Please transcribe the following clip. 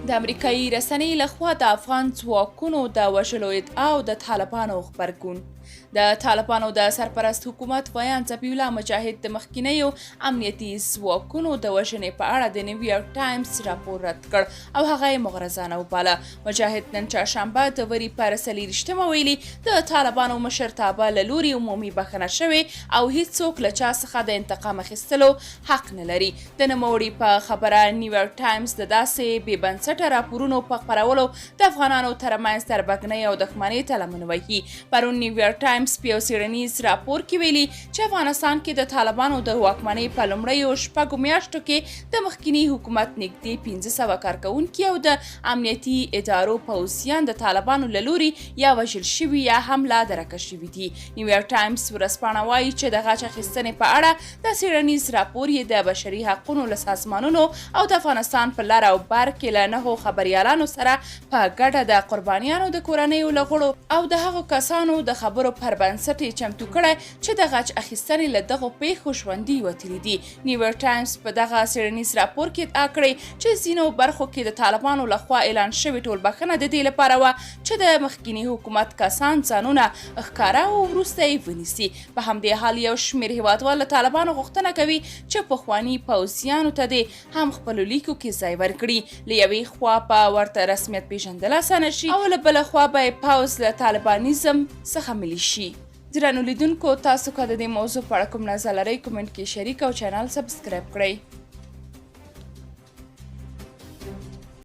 د امریکایي رسنۍ لخوا د افغان ځواکونو د وژلو ادعا او د طالبانو غبرګون. د طالبانو د سرپرست حکومت ویان ذبیح الله مجاهد د مخکینیو امنیتي ځواکونو د وژنې په اړه د نیویارک ټایمز راپور رد کړ او هغه یې مغرضانه وباله. مجاهد نن چهارشنبه د وري په 24 ویلي د طالبانو مشرتابه له لوري عمومي بخښنه شوې او هیڅوک له چا څخه د انتقام اخیستلو حق نه لري. د نوموړي په خبره نیویارک ټایمز د داسې بې بنسټه راپورونو په خپرولو د افغانانو ترمنځ تربګنۍ او دښمنۍ ته لمن وهي. پرون نیویارک ټایمز په یو څېړنیز راپور کې ویلي چې افغانستان کې د طالبانو د واکمنۍ په لومړیو 6 میاشتو کې د مخکینی حکومت نږدې 1500 کارکوونکي او د امنیتي ادارو پوځیان د طالبانو له لوري یا وژل شوي یا هم لا درکه شوي دي. نیویارک ټایمز ورځپاڼه وایي چې د غچ اخیستنې په اړه د څېړنیز راپور یې د بشري حقونو له سازمانونو او د افغانستان په لر او بر کې له 9 خبریالانو سره په ګډه د قربانیانو د کورنیو له غړو او د هغو کسانو د خبرو پر بنسټ یې چمتو کړی چې د غچ اخیستنې له دغو پیښو ژوندي وتلي دي. نیویارک ټایمز په دغه څېړنیز راپور کې ادعا کړې چې ځینو برخو کې د طالبانو لخوا اعلان شوې ټولبښنه د دې لپاره وه چې د مخکیني حکومت کسان ځانونه ښکاره او وروسته یې ونیسي. په همدې حال یو شمېر هیوادوال له طالبانو غوښتنه کوي چې پخواني پوځیانو ته دې هم خپلو لیکو کې ځای ورکړي. له یوې خوا په ورته رسمیت پیژندل اسانه شي او له بله خوا به یې پوځ له طالبانیزم څخه ملي شي. درنو لیدونکو، تاسو که د دې موضوع په اړه کوم نظر لرئ کومنټ کې شریک او چینل سبسکرایب کړئ.